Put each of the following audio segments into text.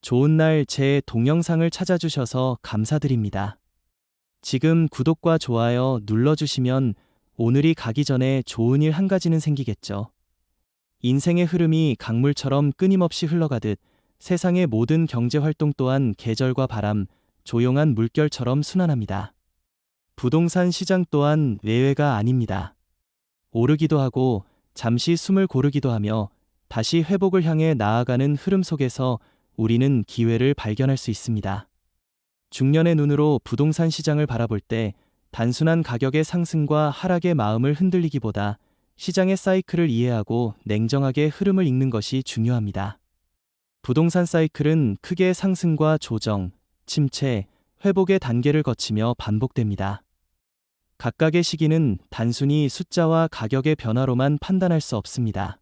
좋은 날 제 동영상을 찾아주셔서 감사드립니다. 지금 구독과 좋아요 눌러주시면 오늘이 가기 전에 좋은 일 한 가지는 생기겠죠. 인생의 흐름이 강물처럼 끊임없이 흘러가듯 세상의 모든 경제 활동 또한 계절과 바람, 조용한 물결처럼 순환합니다. 부동산 시장 또한 예외가 아닙니다. 오르기도 하고 잠시 숨을 고르기도 하며 다시 회복을 향해 나아가는 흐름 속에서 우리는 기회를 발견할 수 있습니다. 중년의 눈으로 부동산 시장을 바라볼 때 단순한 가격의 상승과 하락의 마음을 흔들리기보다 시장의 사이클을 이해하고 냉정하게 흐름을 읽는 것이 중요합니다. 부동산 사이클은 크게 상승과 조정, 침체, 회복의 단계를 거치며 반복됩니다. 각각의 시기는 단순히 숫자와 가격의 변화로만 판단할 수 없습니다.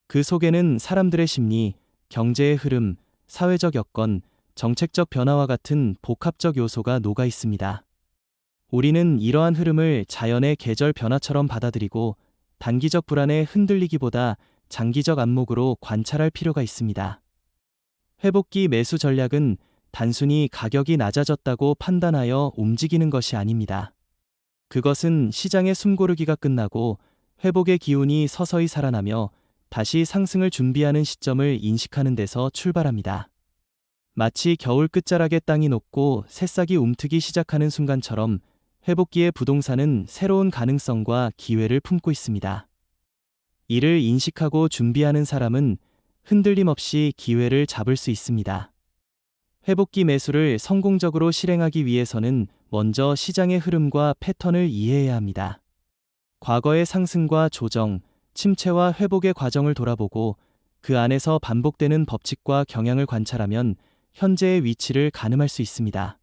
그 속에는 사람들의 심리, 경제의 흐름, 사회적 여건, 정책적 변화와 같은 복합적 요소가 녹아 있습니다. 우리는 이러한 흐름을 자연의 계절 변화처럼 받아들이고 단기적 불안에 흔들리기보다 장기적 안목으로 관찰할 필요가 있습니다. 회복기 매수 전략은 단순히 가격이 낮아졌다고 판단하여 움직이는 것이 아닙니다. 그것은 시장의 숨고르기가 끝나고 회복의 기운이 서서히 살아나며 다시 상승을 준비하는 시점을 인식하는 데서 출발합니다. 마치 겨울 끝자락에 땅이 녹고 새싹이 움트기 시작하는 순간처럼 회복기의 부동산은 새로운 가능성과 기회를 품고 있습니다. 이를 인식하고 준비하는 사람은 흔들림 없이 기회를 잡을 수 있습니다. 회복기 매수를 성공적으로 실행하기 위해서는 먼저 시장의 흐름과 패턴을 이해해야 합니다. 과거의 상승과 조정, 침체와 회복의 과정을 돌아보고 그 안에서 반복되는 법칙과 경향을 관찰하면 현재의 위치를 가늠할 수 있습니다.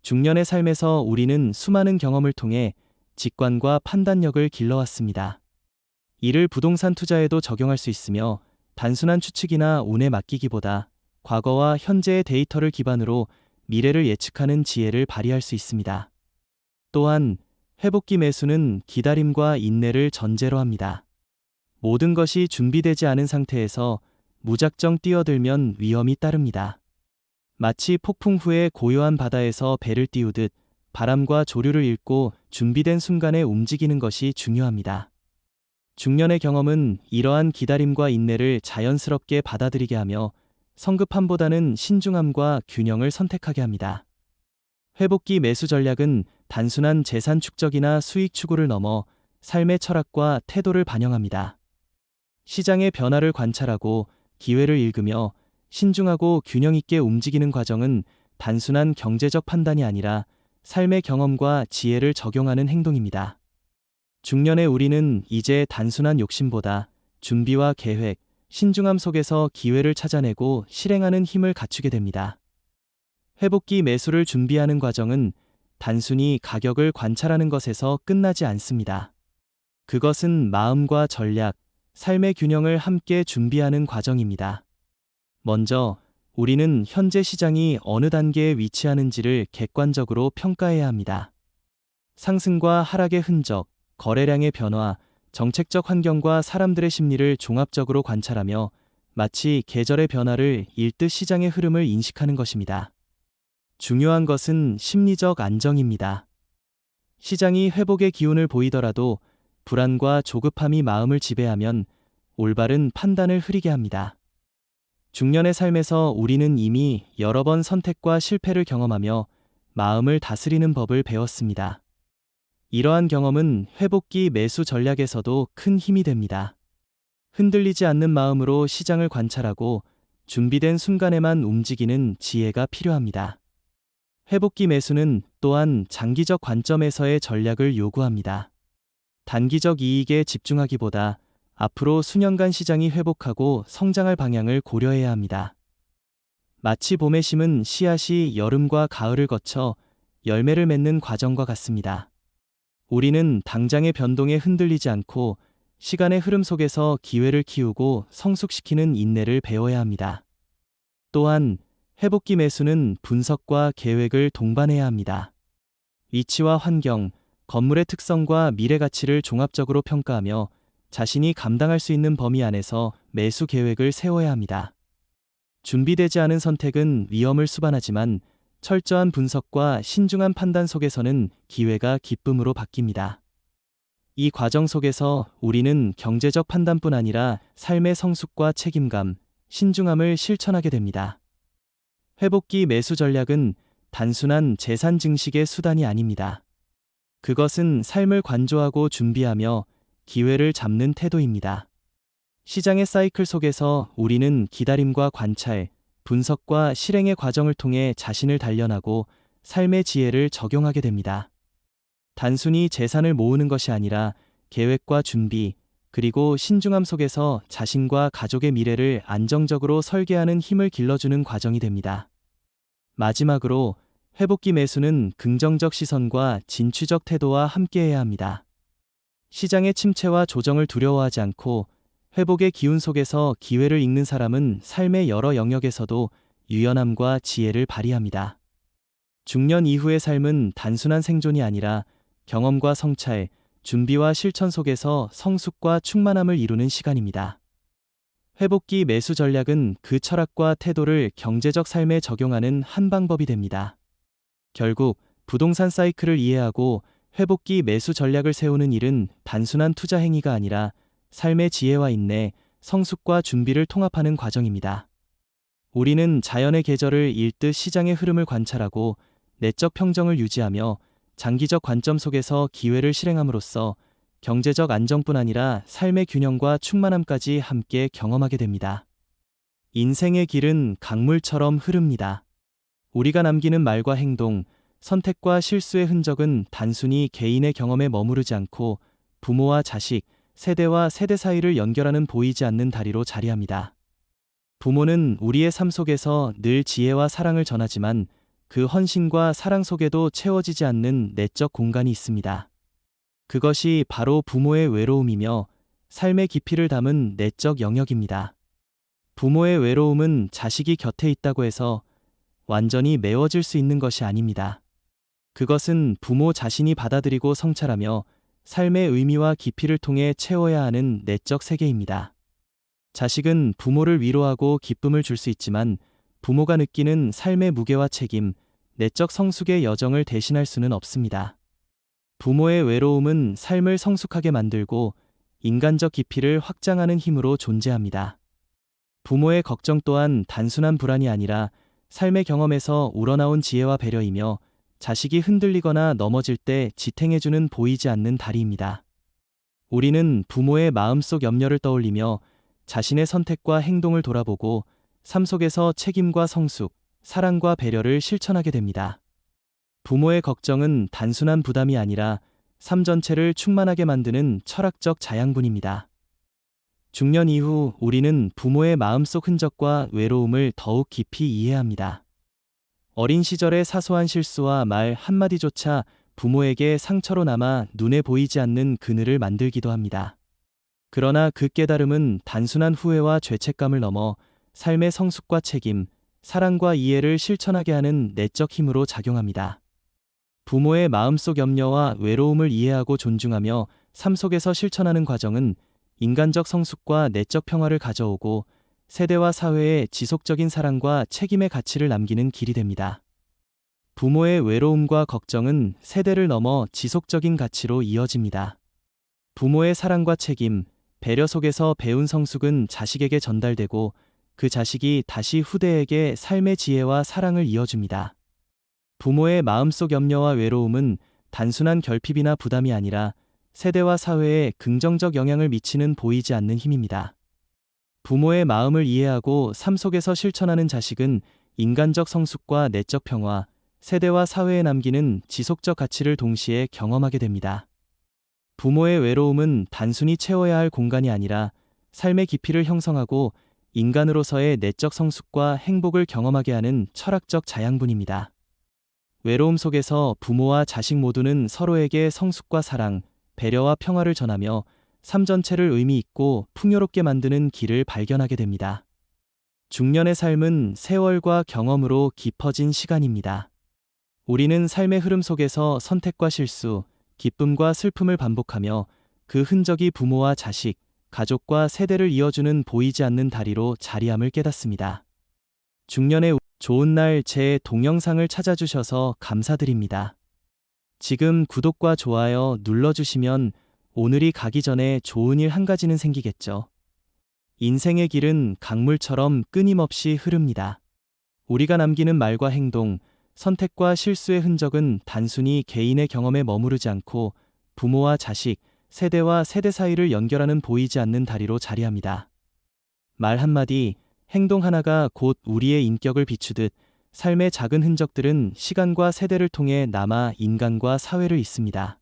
중년의 삶에서 우리는 수많은 경험을 통해 직관과 판단력을 길러왔습니다. 이를 부동산 투자에도 적용할 수 있으며 단순한 추측이나 운에 맡기기보다 과거와 현재의 데이터를 기반으로 미래를 예측하는 지혜를 발휘할 수 있습니다. 또한 회복기 매수는 기다림과 인내를 전제로 합니다. 모든 것이 준비되지 않은 상태에서 무작정 뛰어들면 위험이 따릅니다. 마치 폭풍 후에 고요한 바다에서 배를 띄우듯 바람과 조류를 읽고 준비된 순간에 움직이는 것이 중요합니다. 중년의 경험은 이러한 기다림과 인내를 자연스럽게 받아들이게 하며 성급함보다는 신중함과 균형을 선택하게 합니다. 회복기 매수 전략은 단순한 재산 축적이나 수익 추구를 넘어 삶의 철학과 태도를 반영합니다. 시장의 변화를 관찰하고 기회를 읽으며 신중하고 균형 있게 움직이는 과정은 단순한 경제적 판단이 아니라 삶의 경험과 지혜를 적용하는 행동입니다. 중년의 우리는 이제 단순한 욕심보다 준비와 계획, 신중함 속에서 기회를 찾아내고 실행하는 힘을 갖추게 됩니다. 회복기 매수를 준비하는 과정은 단순히 가격을 관찰하는 것에서 끝나지 않습니다. 그것은 마음과 전략, 삶의 균형을 함께 준비하는 과정입니다. 먼저 우리는 현재 시장이 어느 단계에 위치하는지를 객관적으로 평가해야 합니다. 상승과 하락의 흔적, 거래량의 변화, 정책적 환경과 사람들의 심리를 종합적으로 관찰하며 마치 계절의 변화를 읽듯 시장의 흐름을 인식하는 것입니다. 중요한 것은 심리적 안정입니다. 시장이 회복의 기운을 보이더라도 불안과 조급함이 마음을 지배하면 올바른 판단을 흐리게 합니다. 중년의 삶에서 우리는 이미 여러 번 선택과 실패를 경험하며 마음을 다스리는 법을 배웠습니다. 이러한 경험은 회복기 매수 전략에서도 큰 힘이 됩니다. 흔들리지 않는 마음으로 시장을 관찰하고 준비된 순간에만 움직이는 지혜가 필요합니다. 회복기 매수는 또한 장기적 관점에서의 전략을 요구합니다. 단기적 이익에 집중하기보다 앞으로 수년간 시장이 회복하고 성장할 방향을 고려해야 합니다. 마치 봄에 심은 씨앗이 여름과 가을을 거쳐 열매를 맺는 과정과 같습니다. 우리는 당장의 변동에 흔들리지 않고 시간의 흐름 속에서 기회를 키우고 성숙시키는 인내를 배워야 합니다. 또한 회복기 매수는 분석과 계획을 동반해야 합니다. 위치와 환경, 건물의 특성과 미래 가치를 종합적으로 평가하며 자신이 감당할 수 있는 범위 안에서 매수 계획을 세워야 합니다. 준비되지 않은 선택은 위험을 수반하지만 철저한 분석과 신중한 판단 속에서는 기회가 기쁨으로 바뀝니다. 이 과정 속에서 우리는 경제적 판단뿐 아니라 삶의 성숙과 책임감, 신중함을 실천하게 됩니다. 회복기 매수 전략은 단순한 재산 증식의 수단이 아닙니다. 그것은 삶을 관조하고 준비하며 기회를 잡는 태도입니다. 시장의 사이클 속에서 우리는 기다림과 관찰, 분석과 실행의 과정을 통해 자신을 단련하고 삶의 지혜를 적용하게 됩니다. 단순히 재산을 모으는 것이 아니라 계획과 준비, 그리고 신중함 속에서 자신과 가족의 미래를 안정적으로 설계하는 힘을 길러주는 과정이 됩니다. 마지막으로 회복기 매수는 긍정적 시선과 진취적 태도와 함께해야 합니다. 시장의 침체와 조정을 두려워하지 않고 회복의 기운 속에서 기회를 읽는 사람은 삶의 여러 영역에서도 유연함과 지혜를 발휘합니다. 중년 이후의 삶은 단순한 생존이 아니라 경험과 성찰, 준비와 실천 속에서 성숙과 충만함을 이루는 시간입니다. 회복기 매수 전략은 그 철학과 태도를 경제적 삶에 적용하는 한 방법이 됩니다. 결국 부동산 사이클을 이해하고 회복기 매수 전략을 세우는 일은 단순한 투자 행위가 아니라 삶의 지혜와 인내, 성숙과 준비를 통합하는 과정입니다. 우리는 자연의 계절을 읽듯 시장의 흐름을 관찰하고 내적 평정을 유지하며 장기적 관점 속에서 기회를 실행함으로써 경제적 안정뿐 아니라 삶의 균형과 충만함까지 함께 경험하게 됩니다. 인생의 길은 강물처럼 흐릅니다. 우리가 남기는 말과 행동, 선택과 실수의 흔적은 단순히 개인의 경험에 머무르지 않고 부모와 자식, 세대와 세대 사이를 연결하는 보이지 않는 다리로 자리합니다. 부모는 우리의 삶 속에서 늘 지혜와 사랑을 전하지만 그 헌신과 사랑 속에도 채워지지 않는 내적 공간이 있습니다. 그것이 바로 부모의 외로움이며 삶의 깊이를 담은 내적 영역입니다. 부모의 외로움은 자식이 곁에 있다고 해서 완전히 메워질 수 있는 것이 아닙니다. 그것은 부모 자신이 받아들이고 성찰하며 삶의 의미와 깊이를 통해 채워야 하는 내적 세계입니다. 자식은 부모를 위로하고 기쁨을 줄 수 있지만 부모가 느끼는 삶의 무게와 책임, 내적 성숙의 여정을 대신할 수는 없습니다. 부모의 외로움은 삶을 성숙하게 만들고 인간적 깊이를 확장하는 힘으로 존재합니다. 부모의 걱정 또한 단순한 불안이 아니라 삶의 경험에서 우러나온 지혜와 배려이며 자식이 흔들리거나 넘어질 때 지탱해주는 보이지 않는 다리입니다. 우리는 부모의 마음속 염려를 떠올리며 자신의 선택과 행동을 돌아보고 삶 속에서 책임과 성숙, 사랑과 배려를 실천하게 됩니다. 부모의 걱정은 단순한 부담이 아니라 삶 전체를 충만하게 만드는 철학적 자양분입니다. 중년 이후 우리는 부모의 마음속 흔적과 외로움을 더욱 깊이 이해합니다. 어린 시절의 사소한 실수와 말 한마디조차 부모에게 상처로 남아 눈에 보이지 않는 그늘을 만들기도 합니다. 그러나 그 깨달음은 단순한 후회와 죄책감을 넘어 삶의 성숙과 책임, 사랑과 이해를 실천하게 하는 내적 힘으로 작용합니다. 부모의 마음속 염려와 외로움을 이해하고 존중하며 삶 속에서 실천하는 과정은 인간적 성숙과 내적 평화를 가져오고 세대와 사회에 지속적인 사랑과 책임의 가치를 남기는 길이 됩니다. 부모의 외로움과 걱정은 세대를 넘어 지속적인 가치로 이어집니다. 부모의 사랑과 책임, 배려 속에서 배운 성숙은 자식에게 전달되고 그 자식이 다시 후대에게 삶의 지혜와 사랑을 이어줍니다. 부모의 마음속 염려와 외로움은 단순한 결핍이나 부담이 아니라 세대와 사회에 긍정적 영향을 미치는 보이지 않는 힘입니다. 부모의 마음을 이해하고 삶 속에서 실천하는 자식은 인간적 성숙과 내적 평화, 세대와 사회에 남기는 지속적 가치를 동시에 경험하게 됩니다. 부모의 외로움은 단순히 채워야 할 공간이 아니라 삶의 깊이를 형성하고 인간으로서의 내적 성숙과 행복을 경험하게 하는 철학적 자양분입니다. 외로움 속에서 부모와 자식 모두는 서로에게 성숙과 사랑, 배려와 평화를 전하며 삶 전체를 의미 있고 풍요롭게 만드는 길을 발견하게 됩니다. 중년의 삶은 세월과 경험으로 깊어진 시간입니다. 우리는 삶의 흐름 속에서 선택과 실수, 기쁨과 슬픔을 반복하며 그 흔적이 부모와 자식, 가족과 세대를 이어주는 보이지 않는 다리로 자리함을 깨닫습니다. 중년의 좋은 날 제 동영상을 찾아주셔서 감사드립니다. 지금 구독과 좋아요 눌러주시면 오늘이 가기 전에 좋은 일 한 가지는 생기겠죠. 인생의 길은 강물처럼 끊임없이 흐릅니다. 우리가 남기는 말과 행동, 선택과 실수의 흔적은 단순히 개인의 경험에 머무르지 않고 부모와 자식, 세대와 세대 사이를 연결하는 보이지 않는 다리로 자리합니다. 말 한마디, 행동 하나가 곧 우리의 인격을 비추듯 삶의 작은 흔적들은 시간과 세대를 통해 남아 인간과 사회를 잇습니다.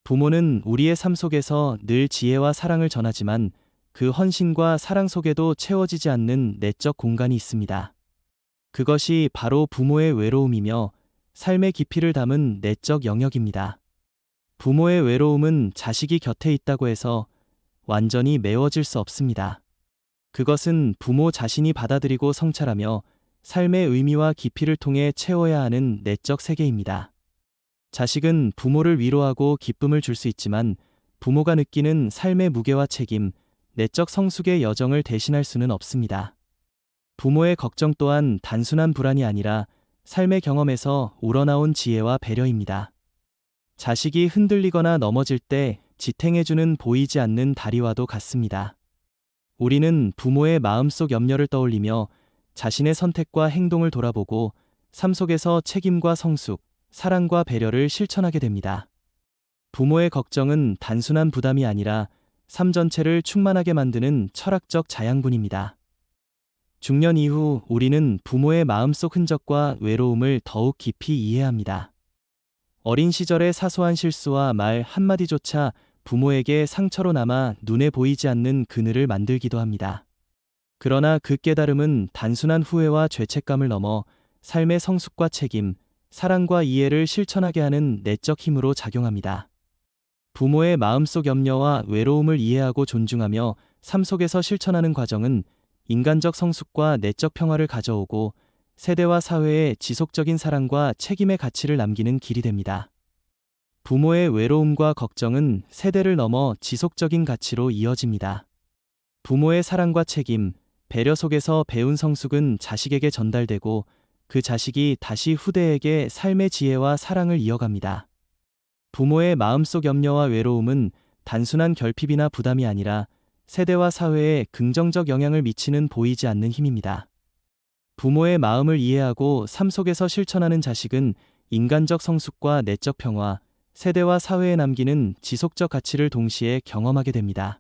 부모는 우리의 삶 속에서 늘 지혜와 사랑을 전하지만 그 헌신과 사랑 속에도 채워지지 않는 내적 공간이 있습니다. 그것이 바로 부모의 외로움이며 삶의 깊이를 담은 내적 영역입니다. 부모의 외로움은 자식이 곁에 있다고 해서 완전히 메워질 수 없습니다. 그것은 부모 자신이 받아들이고 성찰하며 삶의 의미와 깊이를 통해 채워야 하는 내적 세계입니다. 자식은 부모를 위로하고 기쁨을 줄 수 있지만 부모가 느끼는 삶의 무게와 책임, 내적 성숙의 여정을 대신할 수는 없습니다. 부모의 걱정 또한 단순한 불안이 아니라 삶의 경험에서 우러나온 지혜와 배려입니다. 자식이 흔들리거나 넘어질 때 지탱해주는 보이지 않는 다리와도 같습니다. 우리는 부모의 마음속 염려를 떠올리며 자신의 선택과 행동을 돌아보고 삶 속에서 책임과 성숙, 사랑과 배려를 실천하게 됩니다. 부모의 걱정은 단순한 부담이 아니라 삶 전체를 충만하게 만드는 철학적 자양분입니다. 중년 이후 우리는 부모의 마음속 흔적과 외로움을 더욱 깊이 이해합니다. 어린 시절의 사소한 실수와 말 한마디조차 부모에게 상처로 남아 눈에 보이지 않는 그늘을 만들기도 합니다. 그러나 그 깨달음은 단순한 후회와 죄책감을 넘어 삶의 성숙과 책임, 사랑과 이해를 실천하게 하는 내적 힘으로 작용합니다. 부모의 마음속 염려와 외로움을 이해하고 존중하며 삶 속에서 실천하는 과정은 인간적 성숙과 내적 평화를 가져오고 세대와 사회에 지속적인 사랑과 책임의 가치를 남기는 길이 됩니다. 부모의 외로움과 걱정은 세대를 넘어 지속적인 가치로 이어집니다. 부모의 사랑과 책임, 배려 속에서 배운 성숙은 자식에게 전달되고 그 자식이 다시 후대에게 삶의 지혜와 사랑을 이어갑니다. 부모의 마음속 염려와 외로움은 단순한 결핍이나 부담이 아니라 세대와 사회에 긍정적 영향을 미치는 보이지 않는 힘입니다. 부모의 마음을 이해하고 삶 속에서 실천하는 자식은 인간적 성숙과 내적 평화, 세대와 사회에 남기는 지속적 가치를 동시에 경험하게 됩니다.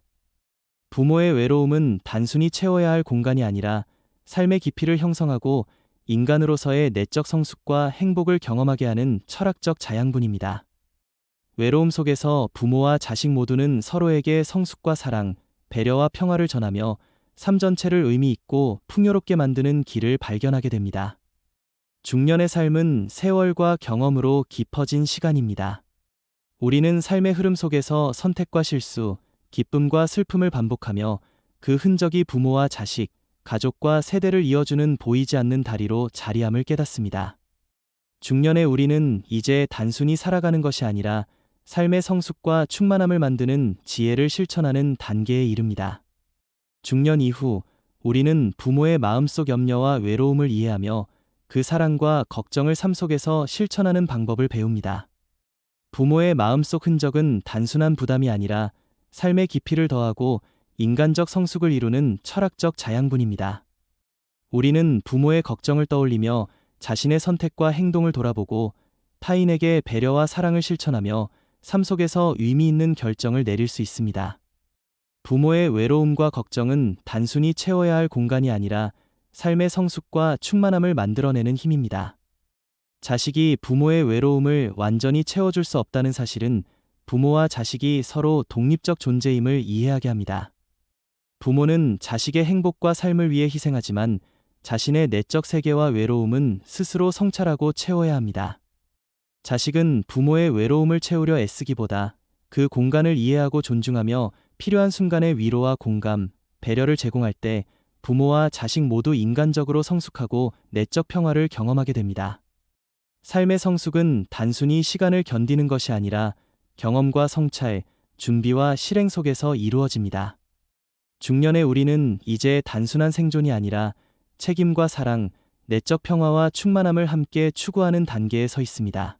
부모의 외로움은 단순히 채워야 할 공간이 아니라 삶의 깊이를 형성하고 인간으로서의 내적 성숙과 행복을 경험하게 하는 철학적 자양분입니다. 외로움 속에서 부모와 자식 모두는 서로에게 성숙과 사랑, 배려와 평화를 전하며 삶 전체를 의미 있고 풍요롭게 만드는 길을 발견하게 됩니다. 중년의 삶은 세월과 경험으로 깊어진 시간입니다. 우리는 삶의 흐름 속에서 선택과 실수, 기쁨과 슬픔을 반복하며 그 흔적이 부모와 자식, 가족과 세대를 이어주는 보이지 않는 다리로 자리함을 깨닫습니다. 중년의 우리는 이제 단순히 살아가는 것이 아니라 삶의 성숙과 충만함을 만드는 지혜를 실천하는 단계에 이릅니다. 중년 이후 우리는 부모의 마음속 염려와 외로움을 이해하며 그 사랑과 걱정을 삶 속에서 실천하는 방법을 배웁니다. 부모의 마음속 흔적은 단순한 부담이 아니라 삶의 깊이를 더하고 인간적 성숙을 이루는 철학적 자양분입니다. 우리는 부모의 걱정을 떠올리며 자신의 선택과 행동을 돌아보고 타인에게 배려와 사랑을 실천하며 삶 속에서 의미 있는 결정을 내릴 수 있습니다. 부모의 외로움과 걱정은 단순히 채워야 할 공간이 아니라 삶의 성숙과 충만함을 만들어내는 힘입니다. 자식이 부모의 외로움을 완전히 채워줄 수 없다는 사실은 부모와 자식이 서로 독립적 존재임을 이해하게 합니다. 부모는 자식의 행복과 삶을 위해 희생하지만 자신의 내적 세계와 외로움은 스스로 성찰하고 채워야 합니다. 자식은 부모의 외로움을 채우려 애쓰기보다 그 공간을 이해하고 존중하며 필요한 순간의 위로와 공감, 배려를 제공할 때 부모와 자식 모두 인간적으로 성숙하고 내적 평화를 경험하게 됩니다. 삶의 성숙은 단순히 시간을 견디는 것이 아니라 경험과 성찰, 준비와 실행 속에서 이루어집니다. 중년의 우리는 이제 단순한 생존이 아니라 책임과 사랑, 내적 평화와 충만함을 함께 추구하는 단계에 서 있습니다.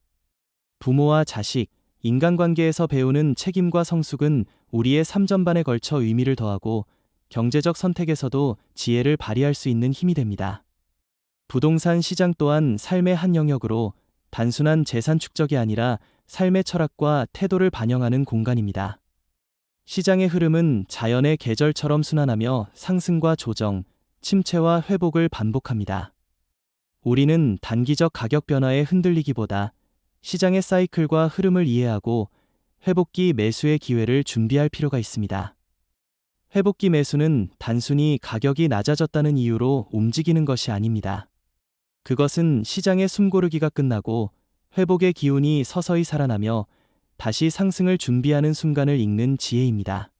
부모와 자식, 인간관계에서 배우는 책임과 성숙은 우리의 삶 전반에 걸쳐 의미를 더하고 경제적 선택에서도 지혜를 발휘할 수 있는 힘이 됩니다. 부동산 시장 또한 삶의 한 영역으로 단순한 재산 축적이 아니라 삶의 철학과 태도를 반영하는 공간입니다. 시장의 흐름은 자연의 계절처럼 순환하며 상승과 조정, 침체와 회복을 반복합니다. 우리는 단기적 가격 변화에 흔들리기보다 시장의 사이클과 흐름을 이해하고 회복기 매수의 기회를 준비할 필요가 있습니다. 회복기 매수는 단순히 가격이 낮아졌다는 이유로 움직이는 것이 아닙니다. 그것은 시장의 숨고르기가 끝나고 회복의 기운이 서서히 살아나며 다시 상승을 준비하는 순간을 읽는 지혜입니다.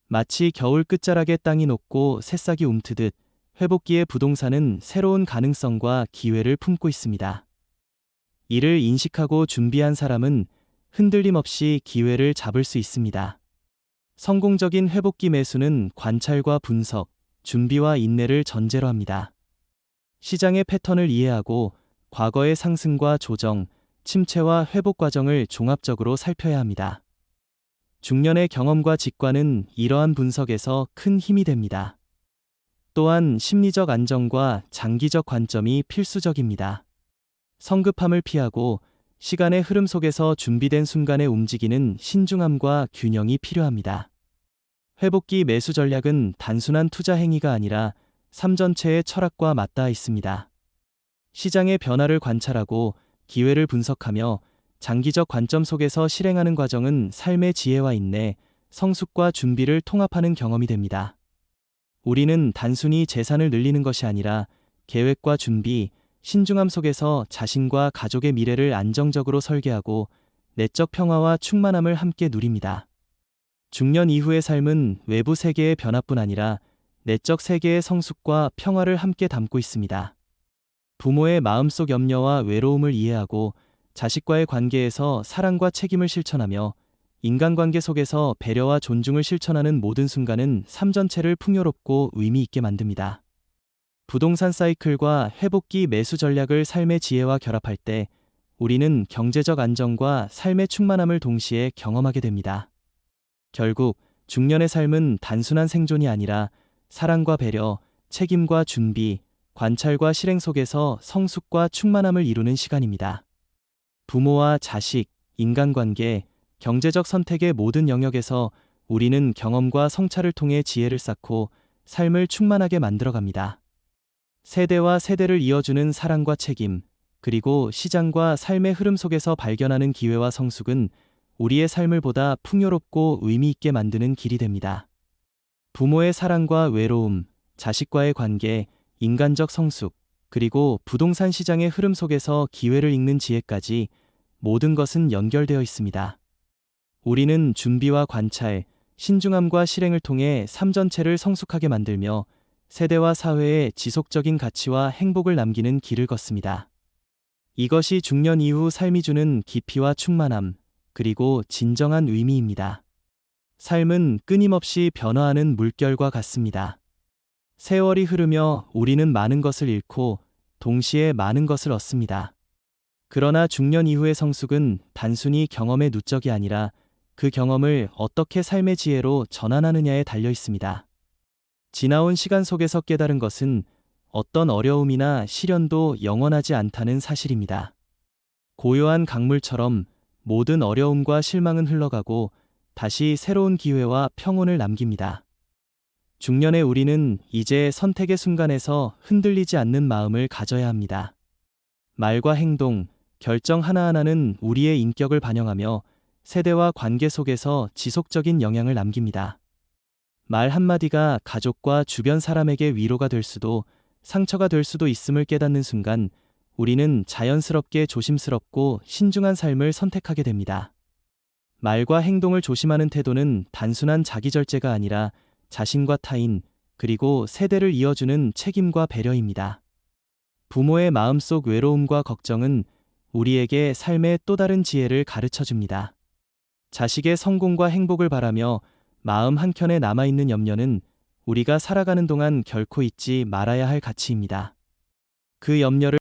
마치 겨울 끝자락에 땅이 녹고 새싹이 움트듯 회복기의 부동산은 새로운 가능성과 기회를 품고 있습니다. 이를 인식하고 준비한 사람은 흔들림 없이 기회를 잡을 수 있습니다. 성공적인 회복기 매수는 관찰과 분석, 준비와 인내를 전제로 합니다. 시장의 패턴을 이해하고 과거의 상승과 조정, 침체와 회복 과정을 종합적으로 살펴야 합니다. 중년의 경험과 직관은 이러한 분석에서 큰 힘이 됩니다. 또한 심리적 안정과 장기적 관점이 필수적입니다. 성급함을 피하고 시간의 흐름 속에서 준비된 순간에 움직이는 신중함과 균형이 필요합니다. 회복기 매수 전략은 단순한 투자 행위가 아니라 삶 전체의 철학과 맞닿아 있습니다. 시장의 변화를 관찰하고 기회를 분석하며 장기적 관점 속에서 실행하는 과정은 삶의 지혜와 인내, 성숙과 준비를 통합하는 경험이 됩니다. 우리는 단순히 재산을 늘리는 것이 아니라 계획과 준비, 신중함 속에서 자신과 가족의 미래를 안정적으로 설계하고 내적 평화와 충만함을 함께 누립니다. 중년 이후의 삶은 외부 세계의 변화뿐 아니라 내적 세계의 성숙과 평화를 함께 담고 있습니다. 부모의 마음속 염려와 외로움을 이해하고 자식과의 관계에서 사랑과 책임을 실천하며 인간관계 속에서 배려와 존중을 실천하는 모든 순간은 삶 전체를 풍요롭고 의미 있게 만듭니다. 부동산 사이클과 회복기 매수 전략을 삶의 지혜와 결합할 때 우리는 경제적 안정과 삶의 충만함을 동시에 경험하게 됩니다. 결국 중년의 삶은 단순한 생존이 아니라 사랑과 배려, 책임과 준비, 관찰과 실행 속에서 성숙과 충만함을 이루는 시간입니다. 부모와 자식, 인간관계, 경제적 선택의 모든 영역에서 우리는 경험과 성찰을 통해 지혜를 쌓고 삶을 충만하게 만들어갑니다. 세대와 세대를 이어주는 사랑과 책임, 그리고 시장과 삶의 흐름 속에서 발견하는 기회와 성숙은 우리의 삶을 보다 풍요롭고 의미 있게 만드는 길이 됩니다. 부모의 사랑과 외로움, 자식과의 관계, 인간적 성숙, 그리고 부동산 시장의 흐름 속에서 기회를 읽는 지혜까지 모든 것은 연결되어 있습니다. 우리는 준비와 관찰, 신중함과 실행을 통해 삶 전체를 성숙하게 만들며 세대와 사회에 지속적인 가치와 행복을 남기는 길을 걷습니다. 이것이 중년 이후 삶이 주는 깊이와 충만함, 그리고 진정한 의미입니다. 삶은 끊임없이 변화하는 물결과 같습니다. 세월이 흐르며 우리는 많은 것을 잃고 동시에 많은 것을 얻습니다. 그러나 중년 이후의 성숙은 단순히 경험의 누적이 아니라 그 경험을 어떻게 삶의 지혜로 전환하느냐에 달려 있습니다. 지나온 시간 속에서 깨달은 것은 어떤 어려움이나 시련도 영원하지 않다는 사실입니다. 고요한 강물처럼 모든 어려움과 실망은 흘러가고 다시 새로운 기회와 평온을 남깁니다. 중년의 우리는 이제 선택의 순간에서 흔들리지 않는 마음을 가져야 합니다. 말과 행동, 결정 하나하나는 우리의 인격을 반영하며 세대와 관계 속에서 지속적인 영향을 남깁니다. 말 한마디가 가족과 주변 사람에게 위로가 될 수도 상처가 될 수도 있음을 깨닫는 순간 우리는 자연스럽게 조심스럽고 신중한 삶을 선택하게 됩니다. 말과 행동을 조심하는 태도는 단순한 자기절제가 아니라 자신과 타인, 그리고 세대를 이어주는 책임과 배려입니다. 부모의 마음속 외로움과 걱정은 우리에게 삶의 또 다른 지혜를 가르쳐 줍니다. 자식의 성공과 행복을 바라며 마음 한켠에 남아있는 염려는 우리가 살아가는 동안 결코 잊지 말아야 할 가치입니다. 그 염려를